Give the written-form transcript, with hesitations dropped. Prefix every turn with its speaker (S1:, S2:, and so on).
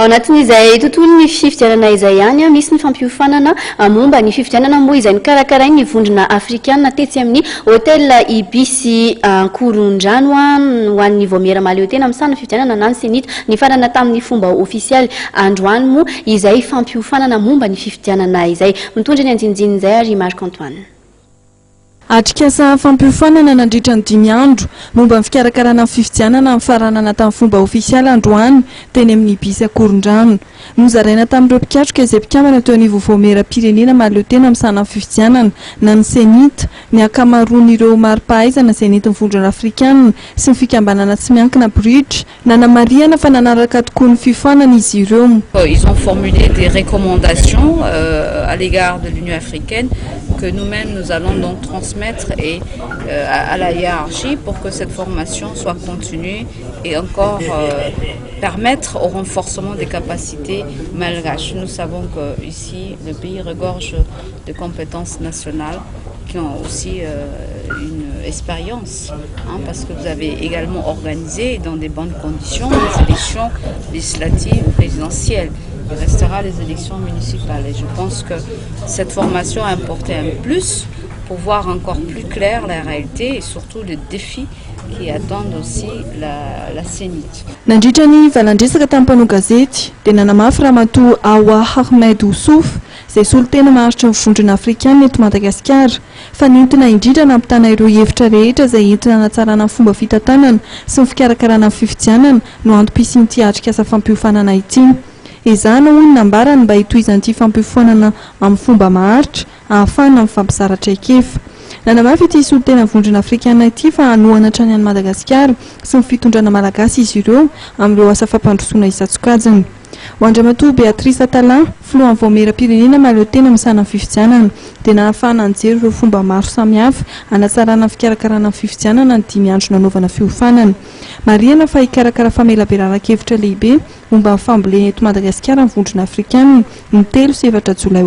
S1: ao anatin'izay tontolony fifidianana izay ihany misy ny fampiofanana momba ny fifidianana moa izay nikarakarainy vondrona afrikana tetsy amin'ny hôtel Ibis Ankorondrano ho an'ny vomiera maleo tena misana fifidianana nany senita ny farana tamin'ny fomba ofisialy androany moa izay fampiofanana momba ny fifidianana izay mitondra ny anjinjiny izay ary Marc Antoine.
S2: Atrikasa fampiofanana nandritra ny 5 andro momba ny fikarakarana fifidianana amin'ny faranana tamin'ny fomba ofisialy androany teny amin'ny Ibis Ankorondrano. Nozaraina tamin'ireo mpikatroka izay mpikambana teo an'ivo vomeram-pirenena mahaleo tena misana fifidianana na ny senita ny akamaroan'ireo mari-pahaizana izay nentin'ny vondrona afrikanina sy ny fikambanana tsy miankina bridge nanamariana fa nanaraka tokoa ny fifanana izy ireo.
S3: Ils ont formulé des recommandations à l'égard de l'Union africaine que nous-mêmes nous allons donc transmettre et à la hiérarchie pour que cette formation soit continue et encore permettre au renforcement des capacités malgaches. Nous savons que ici le pays regorge de compétences nationales qui ont aussi une expérience, parce que vous avez également organisé dans des bonnes conditions les élections législatives présidentielles. Il restera les élections municipales et je pense que cette formation a apporté un plus pour voir encore plus clair la réalité et surtout les défis qui attendent aussi la CENIT.
S2: Nandritrany valandresaka tamin'ny mpanao gazety dia nanamafy ramatoa Awa Ahmed Oussouf izay solotena maharitra ny vondrona afrikana eto Madagasikara fa nentina indrindra nampitana ireo hevitra rehetra izay entina hanatsarana ny fomba fitantanana sy ny fikarakarana ny fifidianana no antom-pisian'ity atrikasa fampiofanana ity. Izany hoy nambarany mba hitohizan'ity fampiofanana amin'ny fomba maharitra ahafahana mifampizaratra ekefa. Nanamafy ity solotena vondrona afrikana ity fa hanohana hatrany any Madagasikara sy ny fitondrana malagasy izy ireo amin'ireo asa fampandrosoana isan-tsokajiny. Ho andramatoa Beatrice Atala, filohan'ny vomeram-pirenena mahaleo tena misana ny fifidianana dia nahafahana anjery ireo fomba maro samihafa hanatsarana ny fikarakarana ny fifidianana ny 5 andro nanaovana fiofanana. Marihana fa hikarakara famelaberanakevitra lehibe momba ny fambolena eto Madagasikara ny vondrona afrikana ny 3 sy 4 Jolay